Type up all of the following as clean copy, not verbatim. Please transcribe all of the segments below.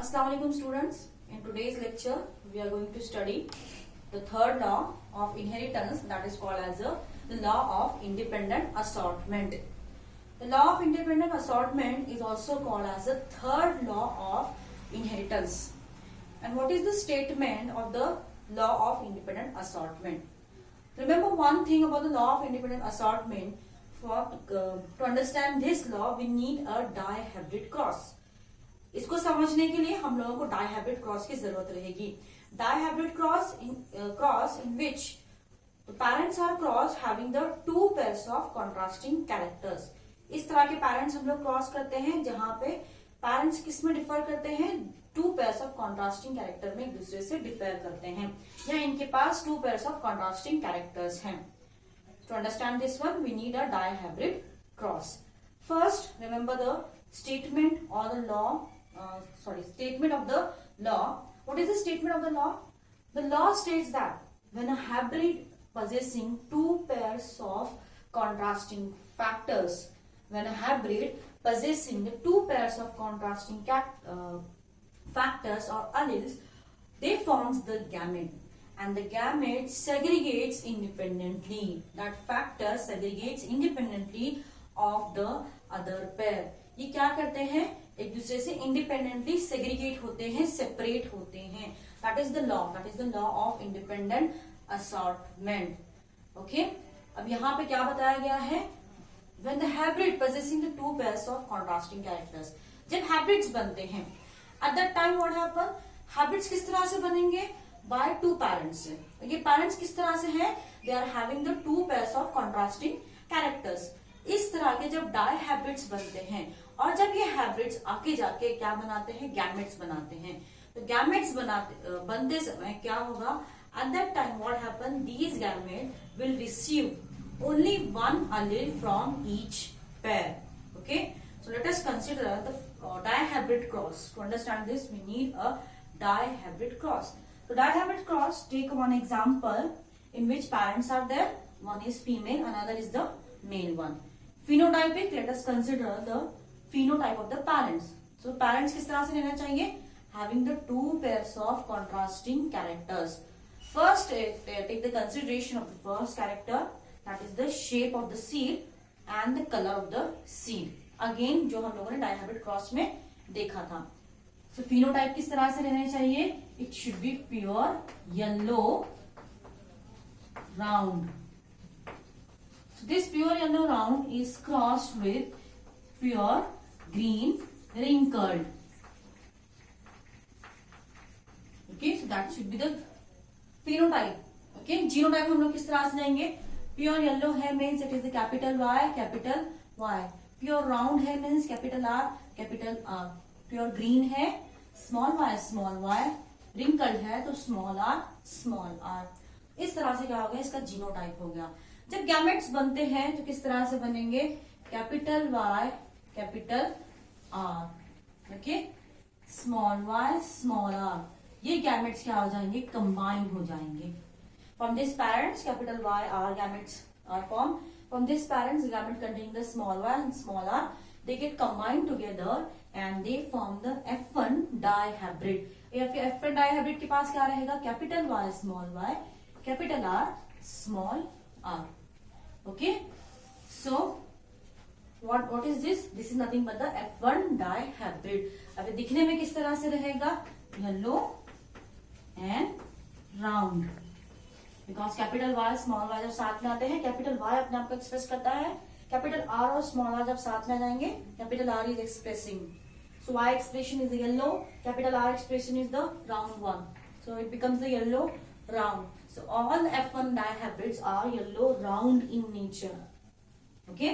Assalamu alaikum students. In today's lecture, we are going to study the third law of inheritance, that is called as the law of independent assortment. The law of independent assortment is also called as the third law of inheritance. And what is the statement of the law of independent assortment? Remember one thing about the law of independent assortment. To understand this law, we need a dihybrid cross. इसको समझने के लिए हम लोगों को dihybrid cross की जरूरत रहेगी. Dihybrid cross in which parents are cross having the two pairs of contrasting characters. इस तरह के पेरेंट्स हम लोग क्रॉस करते हैं जहां पे पेरेंट्स किस में डिफर करते हैं, two pairs of contrasting character में एक दूसरे से डिफर करते हैं, या इनके पास two pairs of contrasting characters हैं. To understand this one, we need a dihybrid cross. First, remember the statement or the law. Statement of the law. What is the statement of the law? The law states that when a hybrid possessing two pairs of contrasting factors, when a hybrid possessing the two pairs of contrasting factors or alleles, they forms the gamete. And the gamete segregates independently. That factor segregates independently of the other pair. ये क्या करते हैं, एक दूसरे से independently segregate होते हैं, separate होते हैं. That is the law of independent assortment. Okay, अब यहाँ पे क्या बताया गया है, when the hybrid possessing the two pairs of contrasting characters. जब हाइब्रिड्स बनते हैं, eight that time what happen, hybrids किस तरह से बनेंगे, बाय टू पेरेंट्स से. ये पेरेंट्स किस तरह से हैं, they are having the two pairs of contrasting characters. इस तरह के जब डाइहाइब्रिड्स बनते हैं और जब ये हाइब्रिड्स आके जाके क्या बनाते हैं, गैमेट्स बनाते हैं. तो गैमेट्स बनते समय क्या होगा, at that time what happen, these gamete will receive only one allele from each pair. Okay, so let us consider the dihybrid cross. To understand this we need a dihybrid cross. So dihybrid cross, take one example in which parents are there. One is female, another is the male one. Phenotypic, let us consider the phenotype of the parents. So parents किस तरह से रहना चाहिए, having the two pairs of contrasting characters. First, take the consideration of the first character, that is the shape of the seed and the color of the seed. Again, जो हम लोगों ने dihybrid cross में देखा था. So phenotype किस तरह से रहना चाहिए, it should be pure yellow round. So this pure yellow round is crossed with pure green wrinkled. Okay, so that should be the phenotype. Okay, genotype हम लोग किस तरह से जाएंगे, pure yellow है means it is the capital Y, capital Y. Pure round है means capital R, capital R. Pure green है small y, wrinkled है तो स्मॉल r. इस तरह से क्या हो गया, इसका जीनोटाइप हो गया. जब गैमेट्स बनते हैं तो किस तरह से बनेंगे, capital Y, capital R. Okay, small y, small r. ये गैमेट्स क्या हो जाएंगे, कंबाइन हो जाएंगे. फ्रॉम दिस पेरेंट्स कैपिटल Y, R gametes are form. From this parents gamete containing the small y and small r, they get combined together and they form the F1 dihybrid. या फिर F1 dihybrid के पास क्या रहेगा, capital Y, small y, capital R, small r. Okay, so what is this? This is nothing but the F1 dihybrid. अभी दिखने में किस तरह से रहेगा, yellow and round. Because capital Y, small y जब साथ में आते हैं, कैपिटल Y अपने आप को एक्सप्रेस करता है, कैपिटल R और स्मॉल r जब साथ में आ जाएंगे, capital R is expressing. So Y expression is the yellow, capital R expression is the round one. So it becomes the yellow round. So all F1 dihybrids are yellow round in nature. Okay?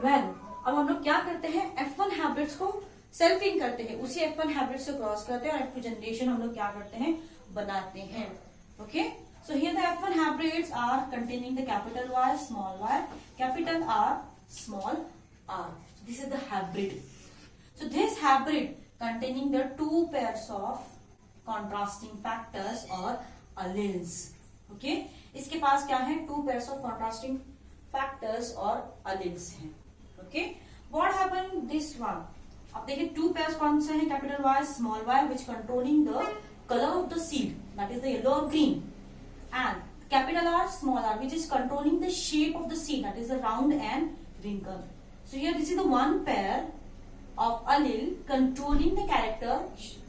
Well, अब हम लोग क्या करते हैं, F1 hybrids को selfing करते हैं, उसी F1 hybrids से क्रॉस करते हैं और F2 जनरेशन हम लोग क्या करते हैं, बनाते हैं. Okay? So here the F1 hybrids are containing the capital Y, small y, capital R, small r. So this is the hybrid. So this hybrid containing the two pairs of contrasting factors or alleles. Okay, इसके पास क्या है, two pairs of contrasting factors or alleles हैं. Okay, what happened this one, अब देखिए two pairs कौन से हैं, capital Y small y, which controlling the colour of the seed, that is the yellow और green, and capital R small r, which is controlling the shape of the seed, that is the round and wrinkle. So here this is the one pair of allele controlling the character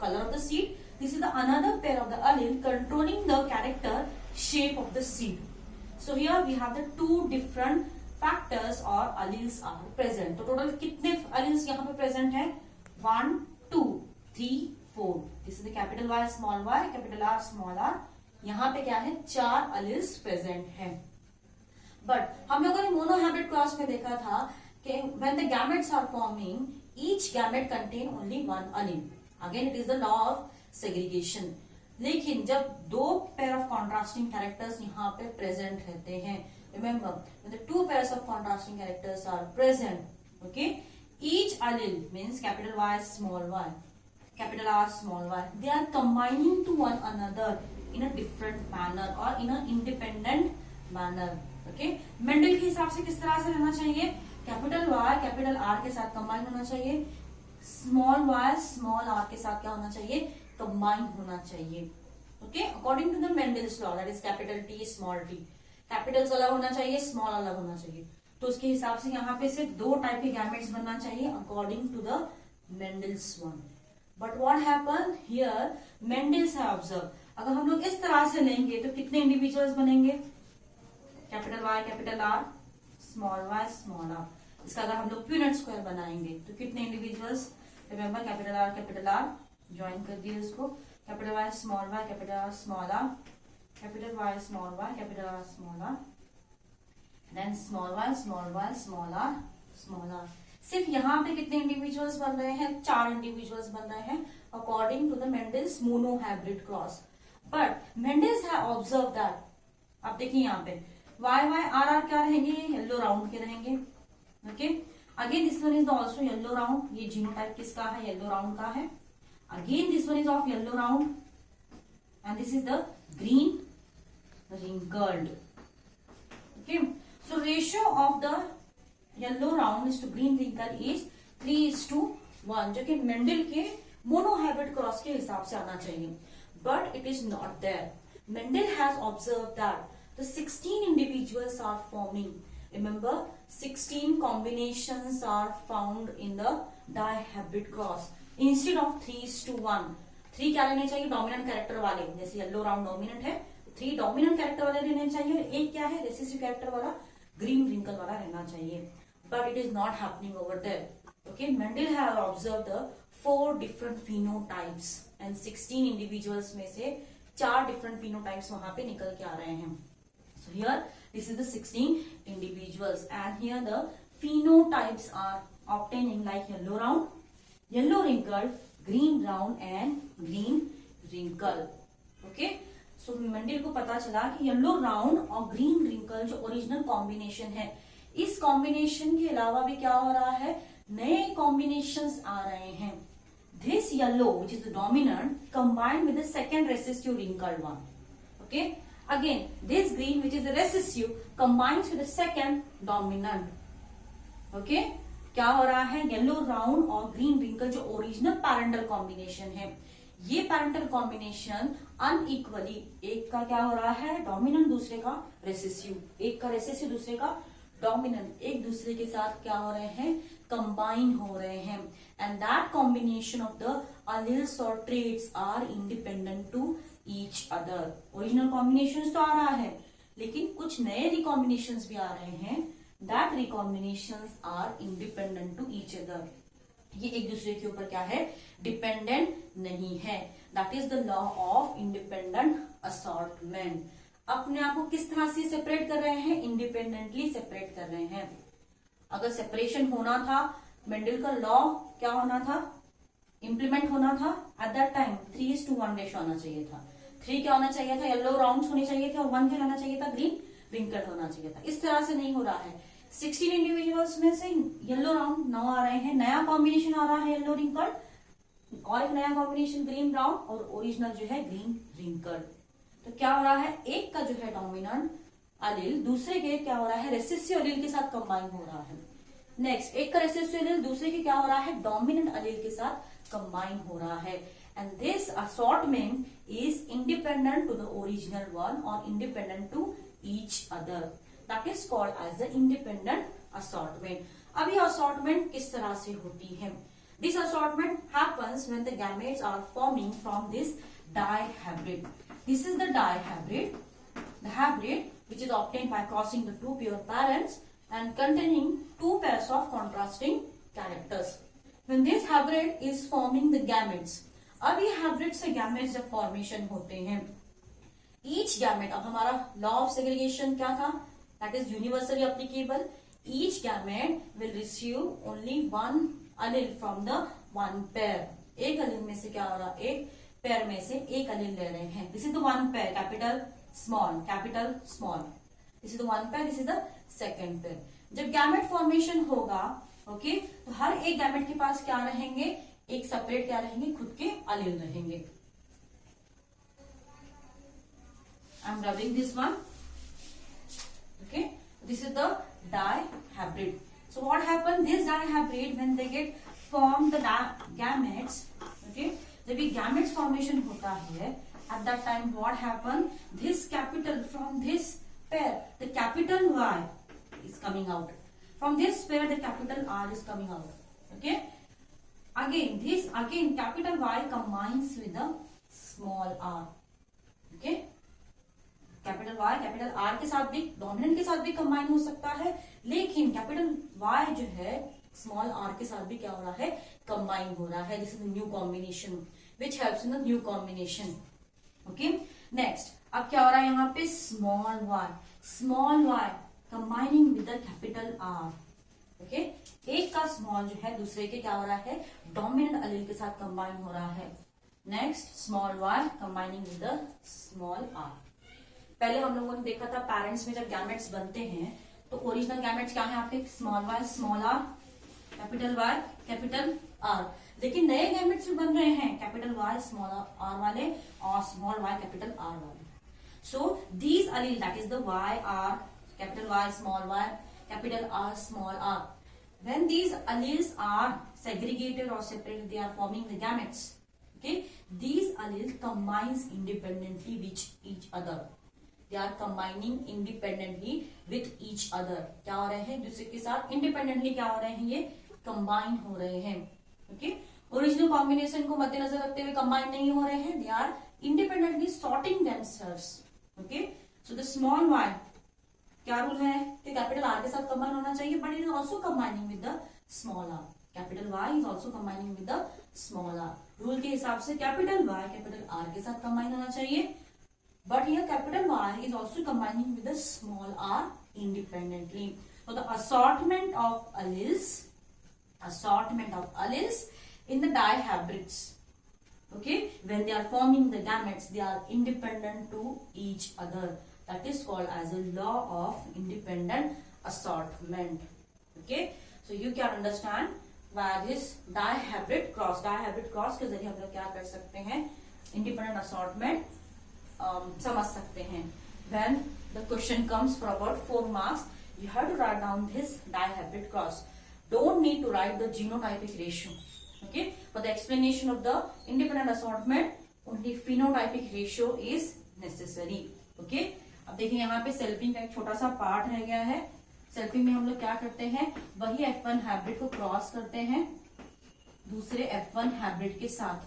color of the seed. This is the another pair of the allele controlling the character shape of the seed. So here we have the two different factors or alleles are present. तो total कितने alleles यहाँ पे present है, 1 2 3 4. This is the capital Y small y, capital R small r. यहाँ पे क्या है, 4 alleles present है. बट हम लोगों ने मोनोहैब्रिड क्रॉस में देखा था कि when the gametes are forming, each gamete contain only one allele. Again it is the law of segregation. लेकिन जब दो पेयर ऑफ कॉन्ट्रास्टिंग कैरेक्टर्स यहाँ पे प्रेजेंट रहते हैं, remember when the two pairs of contrasting characters are present, okay, each allele means capital Y small y, capital R small y, they are combining to one another in a different manner or in an independent manner. Okay, Mendel के हिसाब से किस तरह से रहना चाहिए, capital Y capital R के साथ कंबाइन होना चाहिए, स्मॉल y स्मॉल r के साथ क्या होना चाहिए, कंबाइन होना चाहिए. Okay, according to the Mendel's law, that is capital T small t, capitals अलग होना चाहिए, स्मॉल अलग होना चाहिए. तो उसके हिसाब से यहाँ पे सिर्फ दो टाइप के गैमेट्स बनना चाहिए according to the Mendel's one. But what happen here, Mendel's है ऑब्जर्व, अगर हम लोग इस तरह से लेंगे तो कितने इंडिविजुअल्स बनेंगे, capital y capital r small y small r. इसका अगर हम लोग प्यूनेट स्क्वायर बनाएंगे तो कितने individuals, remember capital r join कर दिए उसको, capital Y small y capital r small r, capital Y small y capital r small r, then small y small r small r. सिर्फ यहाँ पे कितने इंडिविजुअल्स बन रहे हैं, 4 इंडिविजुअल्स बन रहे हैं according to the Mendel's monohybrid cross. But Mendel's have observe that, आप देखिए यहाँ पे वाई वाई आर आर क्या रहेंगे, येलो राउंड के रहेंगे. Okay, again this one is also yellow round, ये जीनोटाइप किसका है, येलो राउंड का है. Again this one is of yellow round and this is the green wrinkled. Okay, so ratio of the yellow round is to green wrinkle is 3:1, जो कि Mendel के मोनोहैब्रिड cross के हिसाब से आना चाहिए. But it is not there. Mendel has observed that the 16 individuals are forming. Remember, 16 combinations are found in the dihybrid cross instead of 3:1. 3 क्या रहने चाहिए, डोमिनेंट कैरेक्टर वाले, जैसे येलो राउंड डोमिनेंट है, 3 डोमिनेंट कैरेक्टर वाले रहने चाहिए, एक क्या है, रेसेसिव कैरेक्टर वाला ग्रीन रिंकल वाला रहना चाहिए. But it is not happening over there. Okay, Mendel has observed the 4 different phenotypes and 16 individuals में से 4 different phenotypes वहां पे निकल के आ रहे हैं. So here this is the 16 individuals and here the phenotypes are obtaining like yellow round, yellow wrinkle, green round and green wrinkle. Okay, so Mendel को पता चला कि येलो राउंड और ग्रीन रिंकल जो ओरिजिनल कॉम्बिनेशन है, इस combination के अलावा भी क्या हो रहा है, नए कॉम्बिनेशंस आ रहे हैं. This yellow, which is the dominant, combined with the second recessive wrinkled one. Okay. Again, this green, which is the recessive, combines with the second dominant. Okay. क्या हो रहा है, येलो राउंड और ग्रीन रिंकल जो original parental combination है, ये parental combination unequally, एक का क्या हो रहा है, डोमिनेंट, दूसरे का रेसेसिव, एक का रेसेसिव दूसरे का डोमिनेंट, एक दूसरे के साथ क्या हो रहे हैं, कंबाइन हो रहे हैं. And that combination of the alleles और traits are independent to each other. Original combination तो आ रहा है, लेकिन कुछ नए रिकॉम्बिनेशंस भी आ रहे हैं. That recombinations are independent to each other. ये एक दूसरे के ऊपर क्या है, डिपेंडेंट नहीं है. That is the law of independent assortment. अपने आप को किस तरह से सेपरेट कर रहे हैं, इंडिपेंडेंटली सेपरेट कर रहे हैं. अगर सेपरेशन होना था, मेंडल का लॉ क्या होना था, इंप्लीमेंट होना था, एट दैट टाइम 3:1 रेशो आना चाहिए था. 3 क्या होना चाहिए था, येलो राउंड्स होने चाहिए थे, और 1 क्या होना चाहिए था, ग्रीन रिंकल होना चाहिए था. इस तरह से नहीं हो रहा है. 16 इंडिविजुअल्स में से येलो राउंड 9 आ रहे हैं, नया कॉम्बिनेशन आ रहा है येलो रिंकल, और एक नया कॉम्बिनेशन ग्रीन ब्राउन, और ओरिजिनल जो है ग्रीन रिंकल. तो क्या हो रहा है, एक का जो है डोमिनेंट अलील दूसरे के क्या हो रहा है, रेसेसिव अलील के साथ कंबाइन हो रहा है. नेक्स्ट, एक का रेसेसिव एलील दूसरे के क्या हो रहा है, डोमिनेंट एलील के साथ कंबाइन हो रहा है, and this assortment is independent to the original one और independent to each other, that is called as the independent assortment. अब ये असॉर्टमेंट किस तरह से होती है? This assortment happens when the gametes are forming from this dihybrid. This is the dihybrid, the hybrid which is obtained by crossing the two pure parents and containing two pairs of contrasting characters. When this hybrid is forming the gametes, अब ये hybrid से gametes जब formation होते हैं, each gamete, अब हमारा law of segregation क्या था, that is universally applicable. Each gamete will receive only one allele from the one pair. एक allele में से क्या हो रहा, एक पेयर में से एक एलील ले रहे हैं। This is the one pair, capital small capital small, this is the one pair, this is the second pair. जब गैमेट फॉर्मेशन होगा, ओके, तो हर एक गैमेट के पास क्या रहेंगे, एक सेपरेट क्या रहेंगे, खुद के एलील रहेंगे। I am rubbing this one, okay, this is the dihybrid. So what happened, this dihybrid when they get form the gametes, okay, जब ये गैमेट्स फॉर्मेशन होता है, eight that time what happen, this capital from this pair the capital Y is coming out, from this pair the capital R is coming out, okay, again capital Y combines with the small r, okay, capital Y capital R के साथ भी, dominant के साथ भी combine हो सकता है, लेकिन कैपिटल Y जो है स्मॉल r के साथ भी क्या हो रहा है, कंबाइन हो रहा है। This is new combination which helps in the new combination, okay. Next, अब क्या हो रहा है यहाँ पे, small y combining with the capital R, okay, एक का स्मॉल जो है दूसरे के क्या हो रहा है, डोमिनेंट एलील के साथ कंबाइन हो रहा है। Next, small y combining with the small r। पहले हम लोगों ने देखा था पेरेंट्स में जब गैमेट्स बनते हैं तो ओरिजिनल गैमेट्स क्या है आपके, small y small r, capital Y capital R, लेकिन नए गैमेट्स भी बन रहे हैं कैपिटल Y स्मॉल r वाले और स्मॉल y कैपिटल R वाले। So these allele that is the Y R capital Y small y capital R small r, when these alleles are segregated और separated, they are forming the gametes, okay, these allele combines independently with each other, they are combining independently with each other, क्या हो रहे हैं, दूसरे के साथ independently क्या हो रहे हैं, ये कंबाइन हो रहे हैं, ओके। ओरिजिनल कॉम्बिनेशन को मद्देनजर रखते हुए कंबाइन नहीं हो रहे हैं, they are independently sorting themselves, okay. So the small y क्या रूल है कि कैपिटल R के साथ कंबाइन होना चाहिए, but it is also combining with the small r, capital Y is also combining with the small r। Rule के हिसाब से कैपिटल Y कैपिटल R के साथ कंबाइन होना चाहिए, but here capital Y is also combining with the small r independently. So the assortment of alleles in the dihybrids, okay, when they are forming the gametes, they are independent to each other. That is called as a law of independent assortment. Okay, so you can understand why this dihybrid cross के जरिए हम लोग क्या कर सकते हैं, independent assortment समझ सकते हैं। When the question comes for about 4 marks, you have to write down this dihybrid cross. Don't need to write the genotypic ratio. Okay, for the explanation of the independent assortment, only phenotypic ratio is necessary. Okay, अब देखिए यहाँ पे selfing का एक छोटा सा part रह गया है। सेल्फिंग में हम लोग क्या करते हैं, वही F1 हाइब्रिड को क्रॉस करते हैं दूसरे F1 हाइब्रिड के साथ,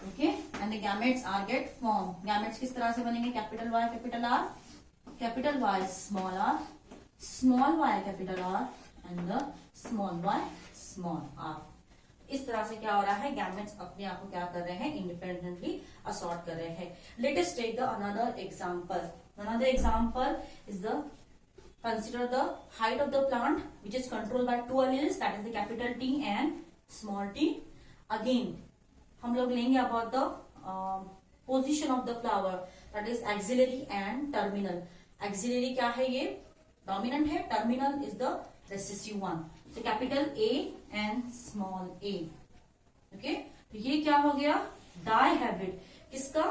okay, and the gametes are get form. Gametes किस तरह से बनेंगे, capital Y capital R, capital Y small y capital R and the small y small r। इस तरह से क्या हो रहा है, गैमेट्स अपने आप को क्या कर रहे हैं, इंडिपेंडेंटली असॉर्ट कर रहे हैं। Let us take the another example. Another example is the consider the height of the plant which is controlled by two alleles, that is the capital T and small t. Again हम लोग लेंगे about the position of the flower, that is axillary and terminal. Axillary क्या है, ये dominant है, terminal is the recessive one. So capital A and small a. Okay, तो ये क्या हो गया, dihybrid किसका,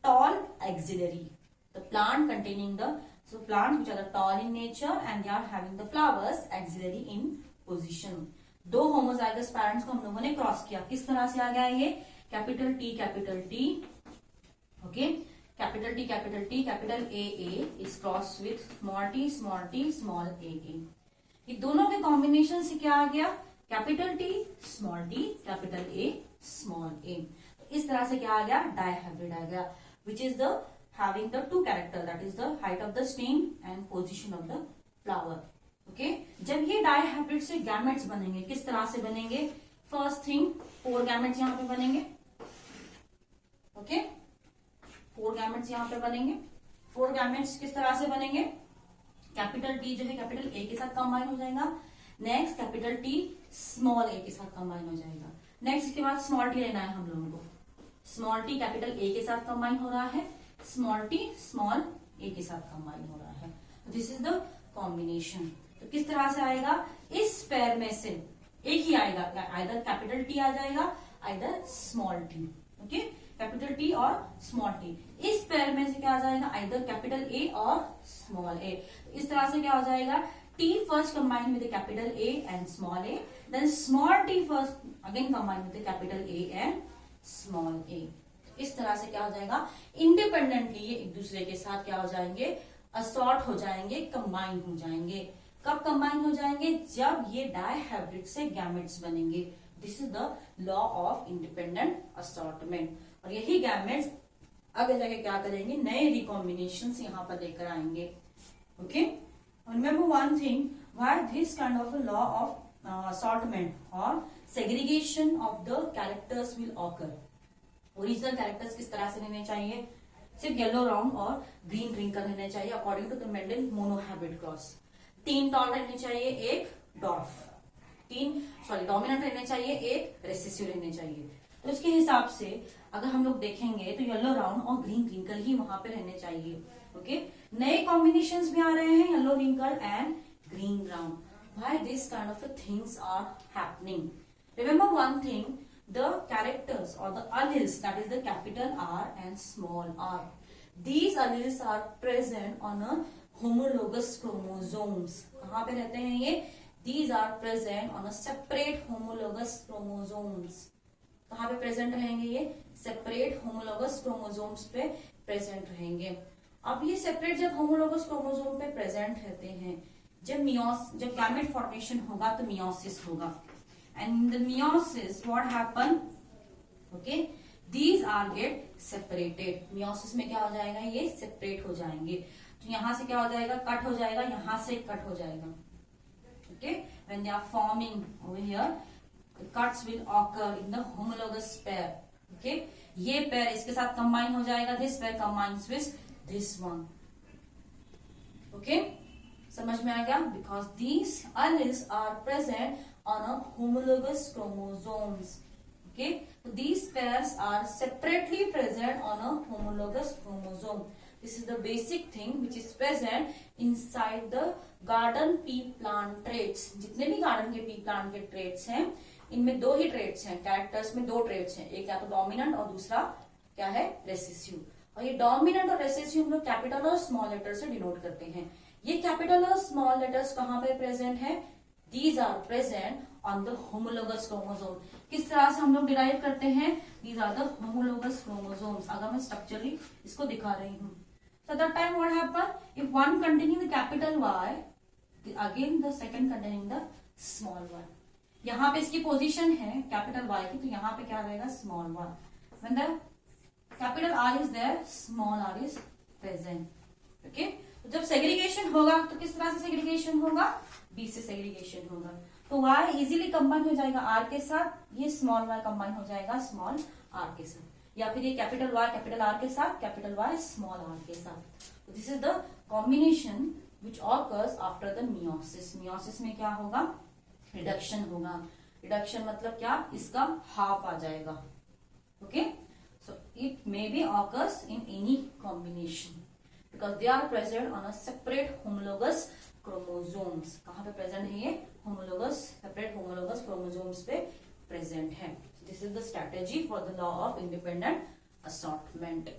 tall axillary, the plant containing the So plants which are the tall in nature and they are having the flowers axillary in position. दो homozygous parents को हम लोगों ने क्रॉस किया. किस तरह से आ गया ये? Capital T, okay, capital T, capital A is cross with small t, small a. ये दोनों के कॉम्बिनेशन से क्या आ गया? Capital T, capital A, small a. इस तरह से क्या आ गया? डायहाइब्रिड आ गया, which is the having the two character, that is the height of the stem and position of the flower. Okay, जब ये डायहाइब्रिड से गैमेट्स बनेंगे, किस तरह से बनेंगे? फर्स्ट थिंग, 4 गैमेट्स यहाँ पे बनेंगे. ओके, 4 गैमेट्स यहाँ पे बनेंगे. 4 गैमेट्स किस तरह से बनेंगे? कैपिटल टी जो है कैपिटल ए के साथ कंबाइन हो जाएगा. नेक्स्ट कैपिटल टी स्मॉल ए के साथ कंबाइन हो जाएगा. नेक्स्ट इसके बाद स्मॉल टी लेना है हम लोगों को. स्मॉल टी कैपिटल ए के साथ कंबाइन हो रहा है, स्मॉल टी स्मॉल ए के साथ कंबाइन हो रहा है. This is the combination. तो किस तरह से आएगा? इस पेयर में से एक ही आएगा, आइदर कैपिटल टी आ जाएगा, either small T. Okay, capital T और स्मॉल टी. इस पेयर में से क्या आ जाएगा? आइदर कैपिटल ए और स्मॉल ए. इस तरह से क्या हो जाएगा? T first combine with capital A and small a, then small t first again combine with capital A and small a. इस तरह से क्या हो जाएगा? इंडिपेंडेंटली ये एक दूसरे के साथ क्या हो जाएंगे? असॉर्ट हो जाएंगे, कंबाइन हो जाएंगे. कब कंबाइन हो जाएंगे? जब ये डायहाइब्रिड से गैमेट्स बनेंगे. This is the law of independent assortment. और यही गैमेट्स आगे जाके क्या करेंगे? नए रिकॉम्बिनेशन यहाँ पर लेकर आएंगे. Okay, remember one thing, why this kind of law of assortment और segregation of the characters will occur. Original characters किस तरह से लेने चाहिए? सिर्फ येलो राउंड और ग्रीन रिंकल रहने चाहिए according to the Mendel monohybrid cross. 3 tall रहने चाहिए, एक डॉर्फ. 3 डोमिनेंट रहने चाहिए, एक रेसेसिव रहने चाहिए. तो इसके हिसाब से अगर हम लोग देखेंगे तो येलो राउंड और ग्रीन रिंकल ही वहां पे रहने चाहिए. ओके, नए कॉम्बिनेशंस भी आ रहे हैं, yellow wrinkle and green round. Why this kind of things are happening? Remember one thing, the characters or the alleles, that is the capital R and small r, these alleles are present on a homologous chromosomes. कहाँ पे रहते हैं ये? These are present on a separate homologous chromosomes. कहाँ पे present रहेंगे ये? Separate homologous chromosomes पे प्रेजेंट रहेंगे. अब ये सेपरेट जब होमोलोगस क्रोमोसोम पे प्रेजेंट रहते हैं, जब गैमेट फॉर्मेशन होगा तो मियोसिस होगा. And in the meiosis, what happen? Okay, these are get separated. meiosis में क्या हो जाएगा? ये सेपरेट हो जाएंगे. तो यहां से क्या हो जाएगा? कट हो जाएगा, यहां से कट हो जाएगा. Okay, when they are forming over here, the cuts will occur in the homologous pair. Okay, ये पेयर इसके साथ कंबाइन हो जाएगा. This pair combines with this one. Okay, समझ में आ गया? Because these alleles are present on a homologous chromosomes. Okay, so these pairs are separately present on a homologous chromosome. This is the basic thing which is present inside the garden pea plant traits. जितने भी garden के P plant के traits हैं, इनमें 2 ही traits हैं. Characters में 2 traits हैं, एक या तो डोमिनेंट और दूसरा क्या है? रेसेसिव. और ये डोमिनेंट और रेसेसिव हम लोग कैपिटल और स्मॉल लेटर से डिनोट करते हैं. ये कैपिटल और स्मॉल लेटर्स कहाँ पे प्रेजेंट है? These are present on the homologous chromosome. किस तरह से हम लोग डिराइव करते हैं? These are the homologous chromosomes. अगर मैं स्ट्रक्चरली इसको दिखा रही हूँ. So that time what happen? If one containing the capital Y, again the second containing the small y. यहाँ पे इसकी पोजीशन है कैपिटल Y की, तो यहाँ पे क्या रहेगा? Small y. When the capital R is there, small r is present. Okay? जब सेग्रीगेशन होगा तो किस तरह से सेग्रीगेशन होगा? बी से सेग्रीगेशन होगा. तो y इजीली कंबाइन हो जाएगा r के साथ, ये स्मॉल y कंबाइन हो जाएगा स्मॉल r के साथ, या फिर ये कैपिटल Y कैपिटल R के साथ, कैपिटल Y स्मॉल r के साथ. This is the combination which occurs after the meiosis. Meiosis में क्या होगा? रिडक्शन होगा. रिडक्शन मतलब क्या? इसका हाफ आ जाएगा. Okay, so it may be occurs in any combination because they are present on a separate homologous chromosomes. कहाँ पे present है ये? homologous, separate homologous chromosomes पे present है. So this is the strategy for the law of independent assortment.